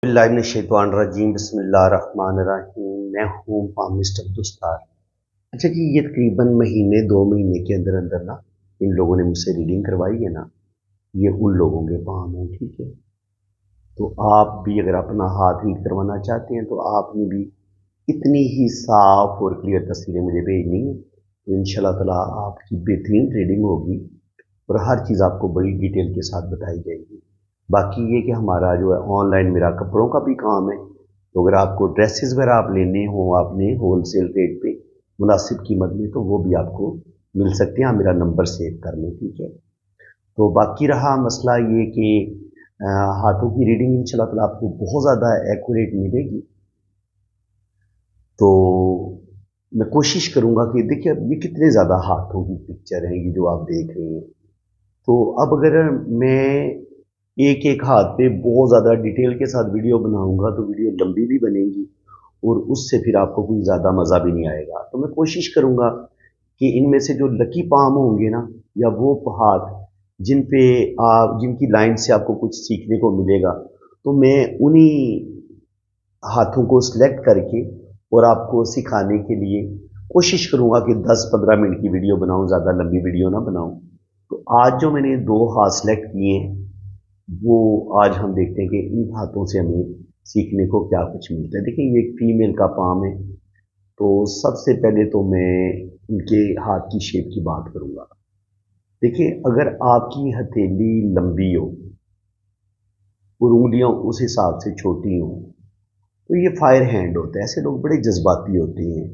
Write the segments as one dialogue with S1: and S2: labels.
S1: बिल्लाहिमिनश्शैतानिर्रजीम बिस्मिल्लाहिर्रहमानिर्रहीम। मैं हूँ मिस्टर अब्दुस्तार। अच्छा जी, ये तकरीबन महीने 2 महीने के अंदर अंदर ना इन लोगों ने मुझसे रीडिंग करवाई है ना, ये उन लोगों के पाम है। ठीक है, तो आप भी अगर अपना हाथ रीड करवाना चाहते हैं तो आपने भी इतनी ही साफ और क्लियर तस्वीरें मुझे भेजनी है, तो इंशाल्लाह ताला आपकी बेहतरीन ट्रेडिंग होगी और हर चीज़ आपको बड़ी डिटेल के साथ बताई जाएगी। बाकी ये कि हमारा जो है ऑनलाइन मेरा कपड़ों का भी काम है, तो अगर आपको ड्रेसेस वगैरह आप लेने हो आपने होल सेल रेट पे मुनासिब कीमत में, तो वो भी आपको मिल सकते हैं। आप मेरा नंबर सेव कर लें, ठीक है। तो बाकी रहा मसला ये कि हाथों की रीडिंग इंशाल्लाह ताला आपको बहुत ज़्यादा एक्यूरेट मिलेगी। तो मैं कोशिश करूँगा कि देखिए अब ये कितने ज़्यादा हाथों की पिक्चर हैं ये जो आप देख रहे हैं। तो अब अगर मैं एक एक हाथ पे बहुत ज़्यादा डिटेल के साथ वीडियो बनाऊंगा तो वीडियो लंबी भी बनेगी और उससे फिर आपको कोई ज़्यादा मज़ा भी नहीं आएगा। तो मैं कोशिश करूँगा कि इनमें से जो लकी पाम होंगे ना, या वो हाथ जिन पे आप जिनकी लाइन से आपको कुछ सीखने को मिलेगा, तो मैं उन्हीं हाथों को सिलेक्ट करके और आपको सिखाने के लिए कोशिश करूँगा कि 10-15 मिनट की वीडियो बनाऊँ, ज़्यादा लंबी वीडियो ना बनाऊँ। तो आज जो मैंने 2 हाथ सेलेक्ट किए हैं, वो आज हम देखते हैं कि इन हाथों से हमें सीखने को क्या कुछ मिलता है। देखिए ये एक फीमेल का पाम है, तो सबसे पहले तो मैं इनके हाथ की शेप की बात करूँगा। देखिए अगर आपकी हथेली लंबी हो और उंगलियां उस हिसाब से छोटी हों, तो ये फायर हैंड होता है। ऐसे लोग बड़े जज्बाती होते हैं,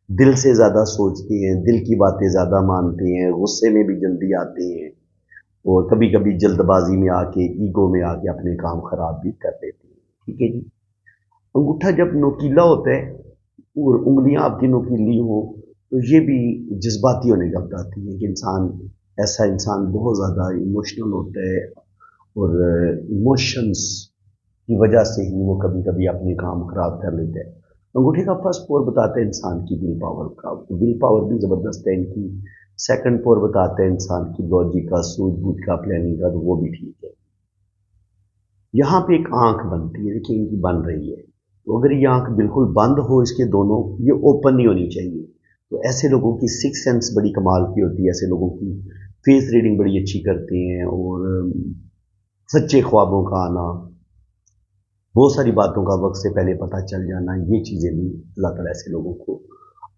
S1: दिल से ज़्यादा सोचते हैं, दिल की बातें ज़्यादा मानते हैं, गुस्से में भी जल्दी आते हैं और कभी कभी जल्दबाजी में आके ईगो में आके अपने काम खराब भी कर देते हैं। ठीक है जी। अंगूठा जब नोकीला होता है और उंगलियां आपकी नोकीली हो, तो ये भी जज्बाती होने का बताती है कि इंसान बहुत ज़्यादा इमोशनल होता है और इमोशंस की वजह से ही वो कभी कभी अपने काम खराब कर लेते हैं। अंगूठे का फर्स्ट पोर बताता है इंसान की विल पावर का, विल पावर भी ज़बरदस्त है इनकी। सेकंड पोर बताता है इंसान की लॉजिक का, सूझबूझ का, प्लानिंग का, तो वो भी ठीक है। यहाँ पे एक आंख बनती है, देखिए इनकी बन रही है, तो अगर ये आंख बिल्कुल बंद हो, इसके दोनों, ये ओपन नहीं होनी चाहिए। तो ऐसे लोगों की सिक्स सेंस बड़ी कमाल की होती है, ऐसे लोगों की फेस रीडिंग बड़ी अच्छी करते हैं और सच्चे ख्वाबों का आना, बहुत सारी बातों का वक्त से पहले पता चल जाना, ये चीज़ें भी अल्लाह ताला ऐसे लोगों को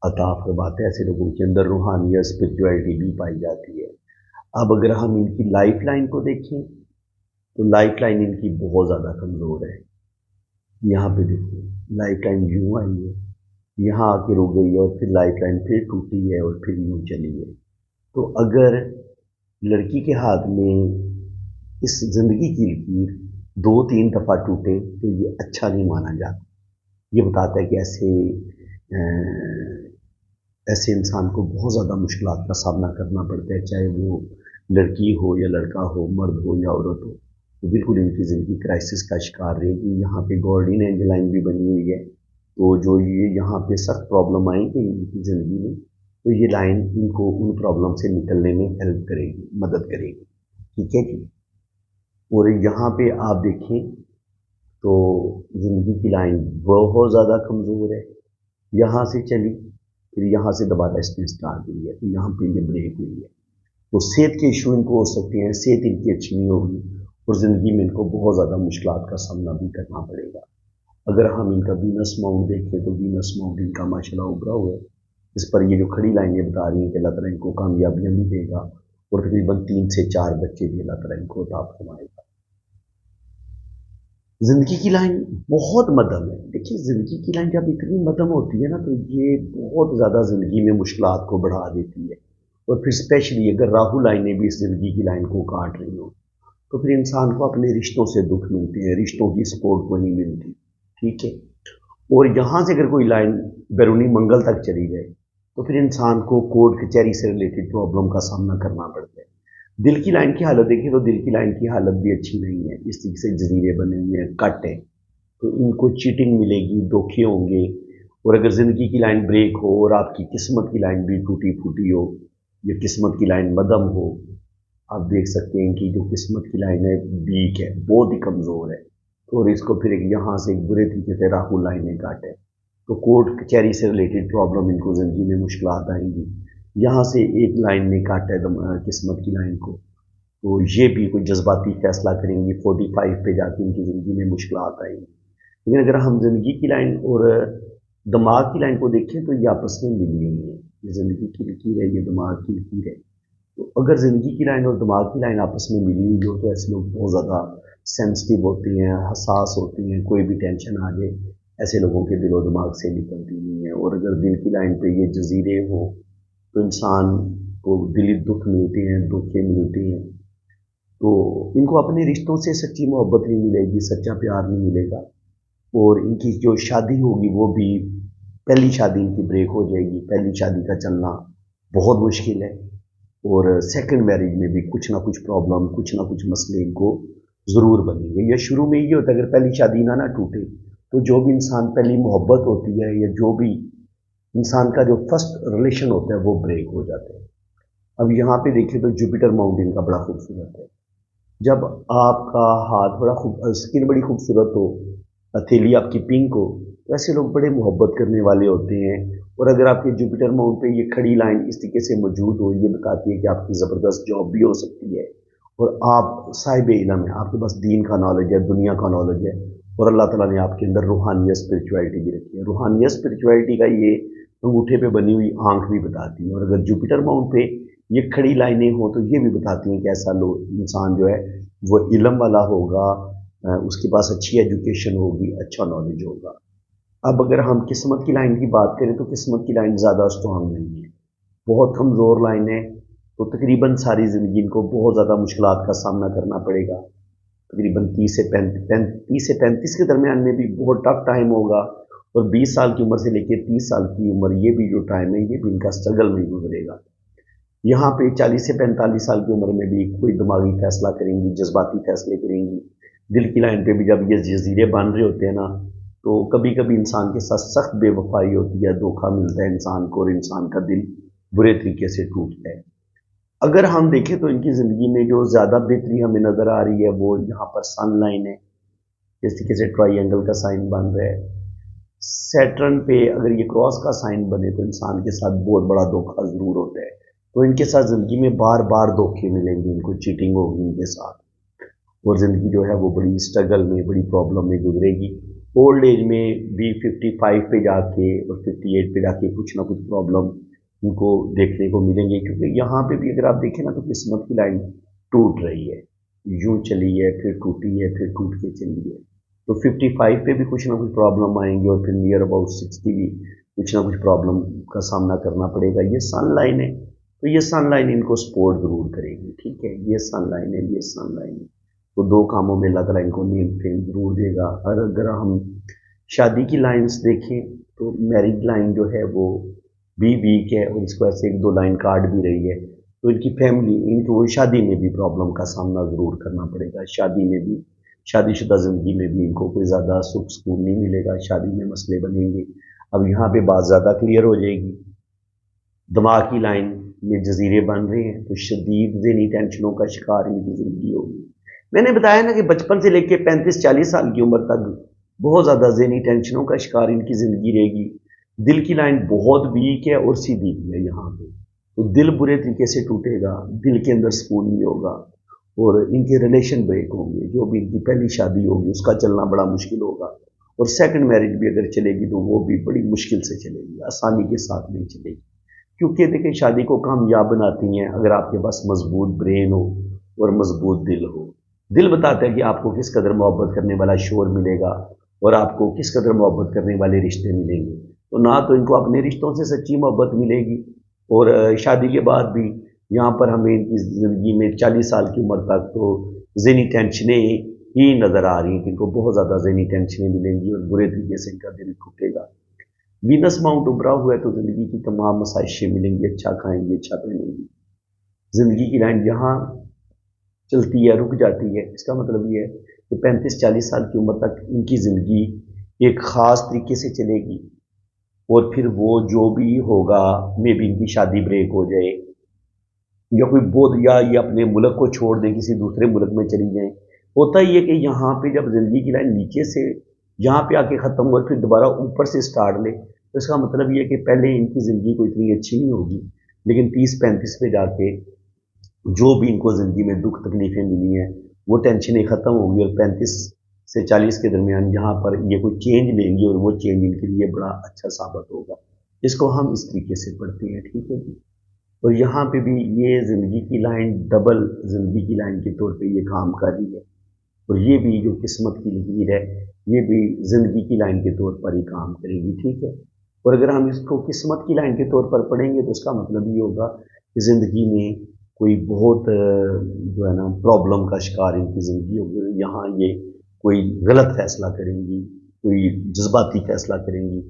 S1: अता फरमाते हैं। ऐसे लोगों के अंदर रूहानियत, स्पिरिचुअलिटी भी पाई जाती है। अब अगर हम इनकी लाइफ लाइन को देखें, तो लाइफ लाइन इनकी बहुत ज़्यादा कमज़ोर है। यहाँ पे देखिए लाइफ लाइन यूँ आई है, यहाँ आके रुक गई है और फिर लाइफ लाइन फिर टूटी है और फिर यूँ चली है। तो अगर लड़की के हाथ में इस ज़िंदगी की लकीर 2-3 दफ़ा टूटे तो ये अच्छा नहीं माना जाता। ये बताता है कि ऐसे इंसान को बहुत ज़्यादा मुश्किलात का सामना करना पड़ता है, चाहे वो लड़की हो या लड़का हो, मर्द हो या औरत हो। तो बिल्कुल इनकी ज़िंदगी क्राइसिस का शिकार रहेगी। यहाँ पे गार्डियन एंजल लाइन भी बनी हुई है, तो जो ये यहाँ पे सख्त प्रॉब्लम आएंगी इनकी ज़िंदगी में, तो ये लाइन इनको उन प्रॉब्लम से निकलने में हेल्प करेगी, मदद करेगी। ठीक है जी। और यहाँ पे आप देखें तो ज़िंदगी की लाइन बहुत ज़्यादा कमज़ोर है। यहाँ से चली, फिर यहाँ से दोबारा इसमें स्टार्ट हुई है, तो यहाँ पे ये ब्रेक हुई है। तो सेहत के इशू इनको हो सकते हैं, सेहत इनकी अच्छी नहीं होगी और ज़िंदगी में इनको बहुत ज़्यादा मुश्किलात का सामना भी करना पड़ेगा। अगर हम इनका वीनस माउंट देखें तो वीनस माउंट इनका माशाल्लाह उभरा हुआ है। इस पर ये जो खड़ी लाइनें बता रही हैं कि अल्लाह ताला इनको कामयाबियाँ भी देगा और तकरीबन 3 से 4 बच्चे भी अल्लाह ताला इनको अता फरमाएगा। ज़िंदगी की लाइन बहुत मध्यम है। देखिए ज़िंदगी की लाइन जब इतनी मध्यम होती है ना, तो ये बहुत ज़्यादा ज़िंदगी में मुश्किलात को बढ़ा देती है। और फिर स्पेशली अगर राहु लाइनें भी इस ज़िंदगी की लाइन को काट रही हो, तो फिर इंसान को अपने रिश्तों से दुख मिलते हैं, रिश्तों की सपोर्ट को नहीं मिलती। ठीक है। और यहाँ से अगर कोई लाइन बैरूनी मंगल तक चली जाए, तो फिर इंसान को कोर्ट कचहरी से रिलेटेड प्रॉब्लम का सामना करना पड़ता है। दिल की लाइन की हालत देखिए तो दिल की लाइन की हालत भी अच्छी नहीं है। इस तरीके से जजीरे बने हुए हैं, कट है, तो इनको चीटिंग मिलेगी, धोखे होंगे। और अगर ज़िंदगी की लाइन ब्रेक हो और आपकी किस्मत की लाइन भी टूटी फूटी हो, या किस्मत की लाइन मध्यम हो, आप देख सकते हैं कि जो किस्मत की लाइन है वीक है, बहुत ही कमज़ोर है। और इसको फिर यहाँ से एक बुरे तरीके से राहु लाइन ने काटे, तो कोर्ट कचहरी से रिलेटेड प्रॉब्लम इनको ज़िंदगी में मुश्किलात आएंगी। यहाँ से एक लाइन ने काटा है किस्मत की लाइन को, तो ये भी कोई जज्बाती फैसला करेंगी, 45 पे जाके इनकी ज़िंदगी में मुश्किलात आएंगी। लेकिन अगर हम ज़िंदगी की लाइन और दिमाग की लाइन को देखें तो ये आपस में मिली हुई है। ये ज़िंदगी की लकीर है, ये दिमाग की लकीर है। तो अगर ज़िंदगी की लाइन और दिमाग की लाइन आपस में मिली हुई हो तो ऐसे लोग बहुत ज़्यादा सेंसिटिव होते हैं, हसास होते हैं। कोई भी टेंशन आ जाए ऐसे लोगों के दिलो दिमाग से निकलती नहीं है। और अगर दिल की लाइन पे ये जजीरे हो तो इंसान को दिली दुख मिलते हैं, दुखे मिलते हैं। तो इनको अपने रिश्तों से सच्ची मोहब्बत नहीं मिलेगी, सच्चा प्यार नहीं मिलेगा। और इनकी जो शादी होगी वो भी, पहली शादी इनकी ब्रेक हो जाएगी। पहली शादी का चलना बहुत मुश्किल है। और सेकंड मैरिज में भी कुछ ना कुछ प्रॉब्लम, कुछ ना कुछ मसले इनको ज़रूर बनेंगे। या शुरू में ये होता है, अगर पहली शादी ना टूटे तो जो भी इंसान पहली मोहब्बत होती है या जो भी इंसान का जो फर्स्ट रिलेशन होता है वो ब्रेक हो जाता है। अब यहाँ पे देखिए तो जुपिटर माउंटेन का बड़ा खूबसूरत है। जब आपका हाथ बड़ा स्किन बड़ी खूबसूरत हो, हथेली आपकी पिंक हो, तो ऐसे लोग बड़े मोहब्बत करने वाले होते हैं। और अगर आपके जुपिटर माउंट पे ये खड़ी लाइन इस तरीके से मौजूद हो, ये बताती है कि आपकी ज़बरदस्त जॉब भी हो सकती है और आप साहिब इल्म है, आपके पास दीन का नॉलेज है, दुनिया का नॉलेज है। और अल्लाह ताला ने आपके अंदर रूहानियत स्पिरिचुअलिटी भी रखी है। रूहानियत स्पिरिचुअलिटी का ये अंगूठे पे बनी हुई आंख भी बताती है। और अगर जुपिटर माउंट पे ये खड़ी लाइनें हों तो ये भी बताती हैं कि ऐसा इंसान जो है वो इल्म वाला होगा, उसके पास अच्छी एजुकेशन होगी, अच्छा नॉलेज होगा। अब अगर हम किस्मत की लाइन की बात करें तो किस्मत की लाइन ज़्यादा स्ट्रांग नहीं है, बहुत कमज़ोर लाइन है। तो तकरीबन सारी ज़िंदगी इनको बहुत ज़्यादा मुश्किलात का सामना करना पड़ेगा। तकरीबन 30 से 35 के दरमियान में भी बहुत टफ टाइम होगा। और 20 साल की उम्र से लेकर 30 साल की उम्र, ये भी जो टाइम है ये भी इनका स्ट्रगल में गुजरेगा। यहाँ पे 40 से 45 साल की उम्र में भी कोई दिमागी फैसला करेंगी, जज्बाती फैसले करेंगी। दिल की लाइन पे भी जब ये जजीरे बन रहे होते हैं ना, तो कभी कभी इंसान के साथ सख्त बेवफाई होती है, धोखा मिलता है इंसान को और इंसान का दिल बुरे तरीके से टूटता है। अगर हम देखें तो इनकी ज़िंदगी में जो ज़्यादा बेहतरी हमें नज़र आ रही है वो यहाँ पर सन लाइन है, जिस तरीके से ट्राइंगल का साइन बन रहा है। सैटर्न पे अगर ये क्रॉस का साइन बने तो इंसान के साथ बहुत बड़ा धोखा ज़रूर होता है। तो इनके साथ ज़िंदगी में बार बार धोखे मिलेंगे, इनको चीटिंग होगी इनके साथ और ज़िंदगी जो है वो बड़ी स्ट्रगल में, बड़ी प्रॉब्लम में गुजरेगी। ओल्ड एज में भी 55 पे जाके और 58 पे जाके कुछ ना कुछ प्रॉब्लम इनको देखने को मिलेंगे। क्योंकि यहाँ पे भी अगर आप देखें ना तो किस्मत की लाइन टूट रही है, यूं चली है फिर टूटी है फिर टूट के चली है। तो 55 पे भी कुछ ना कुछ प्रॉब्लम आएंगी और फिर नियर अबाउट 60 भी कुछ ना कुछ प्रॉब्लम का सामना करना पड़ेगा। ये सन लाइन है, तो ये सन लाइन इनको सपोर्ट ज़रूर करेगी। ठीक है, ये सन लाइन है, ये सन लाइन है। तो दो कामों में अल्लाह ताला इनको नेम फेम ज़रूर देगा। और अगर हम शादी की लाइंस देखें तो मैरिज लाइन जो है वो भी वीक है और इसको ऐसे एक दो लाइन काट भी रही है। तो इनकी फैमिली, इनको शादी में भी प्रॉब्लम का सामना ज़रूर करना पड़ेगा। शादी में भी, शादीशुदा ज़िंदगी में भी इनको कोई ज़्यादा सुख सुकून नहीं मिलेगा, शादी में मसले बनेंगे। अब यहाँ पे बात ज़्यादा क्लियर हो जाएगी। दिमाग की लाइन में जजीरे बन रहे हैं तो शदीद ज़हनी टेंशनों का शिकार इनकी ज़िंदगी होगी। मैंने बताया ना कि बचपन से लेकर 35-40 साल की उम्र तक बहुत ज़्यादा ज़हनी टेंशनों का शिकार इनकी ज़िंदगी रहेगी। दिल की लाइन बहुत वीक है और सीधी भी है यहाँ पे, तो दिल बुरे तरीके से टूटेगा, दिल के अंदर सुकून नहीं होगा और इनके रिलेशन ब्रेक होंगे। जो भी इनकी पहली शादी होगी उसका चलना बड़ा मुश्किल होगा और सेकंड मैरिज भी अगर चलेगी तो वो भी बड़ी मुश्किल से चलेगी, आसानी के साथ नहीं चलेगी। क्योंकि देखिए शादी को कामयाब बनाती हैं अगर आपके पास मजबूत ब्रेन हो और मजबूत दिल हो। दिल बताता है कि आपको किस कदर मोहब्बत करने वाला शोर मिलेगा और आपको किस कदर मोहब्बत करने वाले रिश्ते मिलेंगे। तो ना तो इनको अपने रिश्तों से सच्ची मोहब्बत मिलेगी और शादी के बाद भी यहाँ पर हमें इनकी ज़िंदगी में 40 साल की उम्र तक तो ज़हनी टेंशनें ही नज़र आ रही हैं कि इनको बहुत ज़्यादा ज़हनी टेंशनें मिलेंगी और बुरे तरीके से इनका दिल टूटेगा। वीनस माउंट उभरा हुआ है तो ज़िंदगी की तमाम मसाइशें मिलेंगी, अच्छा खाएंगे, अच्छा पहनेंगे। ज़िंदगी की लाइन यहाँ चलती है, रुक जाती है, इसका मतलब ये है कि 35-40 साल की उम्र तक इनकी ज़िंदगी एक ख़ास तरीके से चलेगी और फिर वो जो भी होगा, मे भी इनकी शादी ब्रेक हो जाए या कोई बहुत, या ये अपने मुल्क को छोड़ दें, किसी दूसरे मुल्क में चली जाएं होता ही है कि यहाँ पे जब ज़िंदगी की लाइन नीचे से यहाँ पे आके ख़त्म हुआ फिर दोबारा ऊपर से स्टार्ट ले, तो इसका मतलब ये है कि पहले इनकी ज़िंदगी कोई इतनी अच्छी नहीं होगी, लेकिन 30-35 पे जाके जो भी इनको ज़िंदगी में दुख तकलीफ़ें मिली हैं वो टेंशनें ख़त्म होंगी और 35 से 40 के दरमियान यहाँ पर ये कोई चेंज लेंगी और वो चेंज इनके लिए बड़ा अच्छा साबित होगा। इसको हम इस तरीके से पढ़ते हैं, ठीक है जी। और यहाँ पे भी ये ज़िंदगी की लाइन डबल ज़िंदगी की लाइन के तौर पे ये काम कर रही है और ये भी जो किस्मत की लकीर है ये भी ज़िंदगी की लाइन के तौर पर ही काम करेगी, ठीक है। और अगर हम इसको किस्मत की लाइन के तौर पर पढ़ेंगे तो इसका मतलब ये होगा कि ज़िंदगी में कोई बहुत जो है ना प्रॉब्लम का शिकार इनकी ज़िंदगी होगी। यहाँ ये कोई गलत फैसला करेंगी, कोई जज्बाती फैसला करेंगी,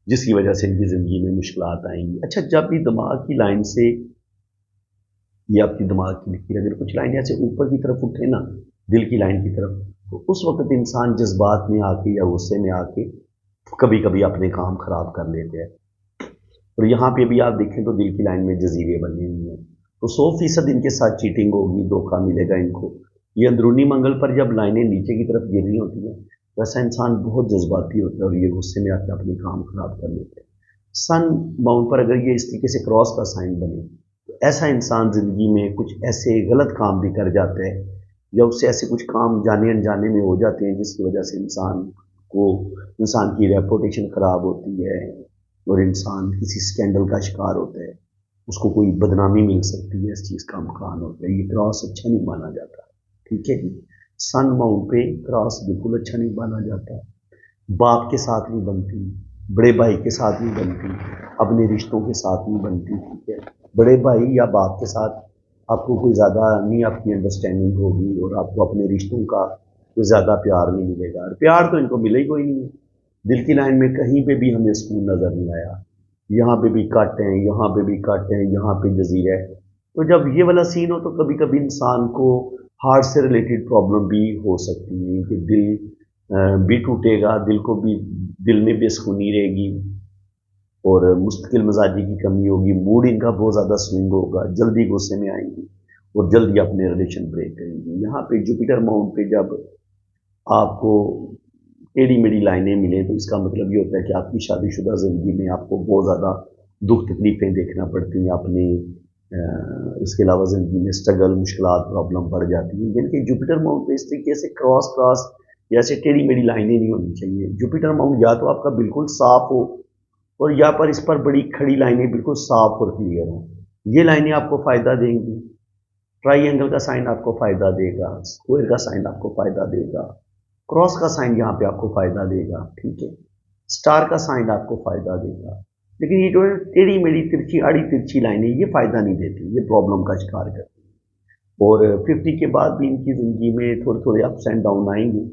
S1: जिसकी वजह से इनकी ज़िंदगी में मुश्किलात आएंगी। अच्छा, जब भी दिमाग की लाइन से ये आपकी दिमाग की लकीर अगर कुछ लाइन ऐसे ऊपर की तरफ उठे ना, दिल की लाइन की तरफ, तो उस वक्त इंसान जज्बात में आके या गुस्से में आके कभी कभी अपने काम खराब कर लेते हैं। और यहाँ पे भी आप देखें तो दिल की लाइन में जजीरे बने हुए हैं, तो 100% इनके साथ चीटिंग होगी, धोखा मिलेगा इनको। ये अंदरूनी मंगल पर जब लाइनें नीचे की तरफ गिर रही होती हैं, वैसा इंसान बहुत जज्बाती होता है और ये गुस्से में आके अपने काम खराब कर लेते हैं। सन माउंट पर अगर ये इस तरीके से क्रॉस का साइन बने तो ऐसा इंसान ज़िंदगी में कुछ ऐसे गलत काम भी कर जाता है या उससे ऐसे कुछ काम जाने अनजाने में हो जाते हैं जिसकी वजह से इंसान की रेपुटेशन ख़राब होती है और इंसान किसी स्कैंडल का शिकार होता है, उसको कोई बदनामी मिल सकती है, इस चीज़ का इम्कान होता है। ये क्रॉस अच्छा नहीं माना जाता, ठीक है जी। सन माउंट पे क्रॉस बिल्कुल अच्छा नहीं माना जाता। बाप के साथ नहीं बनती, बड़े भाई के साथ नहीं बनती, अपने रिश्तों के साथ नहीं बनती, ठीक है। बड़े भाई या बाप के साथ आपको कोई ज़्यादा नहीं आपकी अंडरस्टैंडिंग होगी और आपको अपने रिश्तों का कोई ज़्यादा प्यार नहीं मिलेगा। और प्यार तो इनको मिले ही कोई नहीं है। दिल की लाइन में कहीं पे भी हमें सुकून नज़र नहीं आया, यहाँ पे भी कट हैं, यहाँ पे भी कट हैं, यहाँ पे जजीरा है। तो जब ये वाला सीन हो तो कभी कभी इंसान को हार्ट से रिलेटेड प्रॉब्लम भी हो सकती है कि दिल भी टूटेगा, दिल में बेसुकूनी रहेगी और मुस्तकिल मिजाजी की कमी होगी, मूड इनका बहुत ज़्यादा स्विंग होगा, जल्दी गुस्से में आएंगी और जल्दी अपने रिलेशन ब्रेक करेंगी। यहाँ पे जुपिटर माउंट पे जब आपको टेढ़ी मेढ़ी लाइनें मिले तो इसका मतलब ये होता है कि आपकी शादीशुदा ज़िंदगी में आपको बहुत ज़्यादा दुख तकलीफ़ें देखना पड़ती हैं अपने। इसके अलावा ज़िंदगी में स्ट्रगल मुश्किलात प्रॉब्लम बढ़ जाती हैं, जिनके जुपिटर माउंट पे इस तरीके से क्रॉस क्रॉस या ऐसे टेढ़ी मेढ़ी लाइनें नहीं होनी चाहिए। जुपिटर माउंट या तो आपका बिल्कुल साफ हो और या पर इस पर बड़ी खड़ी लाइनें बिल्कुल साफ और क्लियर हों। ये लाइनें आपको फ़ायदा देंगी। ट्राइंगल का साइन आपको फ़ायदा देगा, स्क्वायर का साइन आपको फ़ायदा देगा, क्रॉस का साइन यहाँ पे आपको फ़ायदा देगा, ठीक है। स्टार का साइन आपको फ़ायदा देगा। लेकिन ये जो है टेढ़ी मेढ़ी तिरछी आड़ी तिरछी लाइनें ये फ़ायदा नहीं देती, ये प्रॉब्लम का शिकार करती है। और 50 के बाद भी इनकी ज़िंदगी में थोड़े थोड़े अप्स एंड डाउन आएंगे,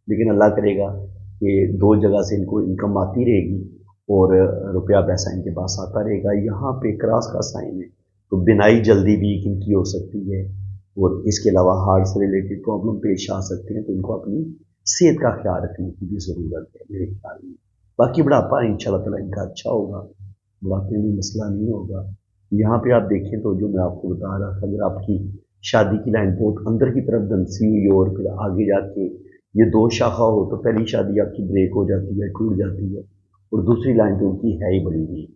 S1: लेकिन अल्लाह करेगा कि दो जगह से इनको इनकम आती रहेगी और रुपया पैसा इनके पास आता रहेगा। यहाँ पे क्रॉस का साइन है तो बिनाई जल्दी भी इनकी हो सकती है और इसके अलावा हार्ट से रिलेटेड प्रॉब्लम पेश आ सकते हैं, तो इनको अपनी सेहत का ख्याल रखने की भी ज़रूरत है मेरे ख्याल में। बाकी बुढ़ापा इंशाल्लाह ताला इनका अच्छा होगा, बुढ़ापे में मसला नहीं होगा। यहाँ पे आप देखें तो जो मैं आपको बता रहा था, अगर आपकी शादी की लाइन बहुत अंदर की तरफ धंसी हुई हो और फिर आगे जाके ये दो शाखा हो तो पहली शादी आपकी ब्रेक हो जाती है, टूट जाती है और दूसरी लाइन तो उनकी है ही बड़ी हुई।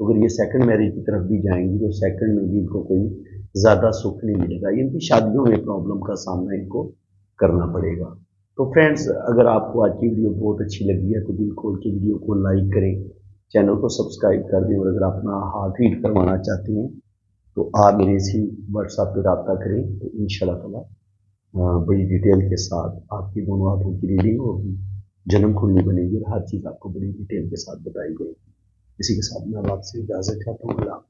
S1: तो अगर ये सेकंड मैरिज की तरफ भी जाएंगी तो सेकंड में भी इनको कोई ज़्यादा सुख नहीं मिलेगा, इनकी शादियों में प्रॉब्लम का सामना इनको करना पड़ेगा। तो फ्रेंड्स, अगर आपको आज की वीडियो बहुत अच्छी लगी है तो दिल खोल के वीडियो को लाइक करें, चैनल को सब्सक्राइब कर दें और अगर अपना हाथ रीड करवाना चाहते हैं तो आप मेरे इसी व्हाट्सएप पर रब्ता करें, तो इंशाल्लाह ताला बड़ी डिटेल के साथ आपकी दोनों हाथों की रीडिंग होगी, जन्म कुंडली बनेगी और हर चीज़ आपको बड़ी डिटेल के साथ बताई जाएगी। इसी के साथ मैं आपसे इजाज़त चाहता हूँ।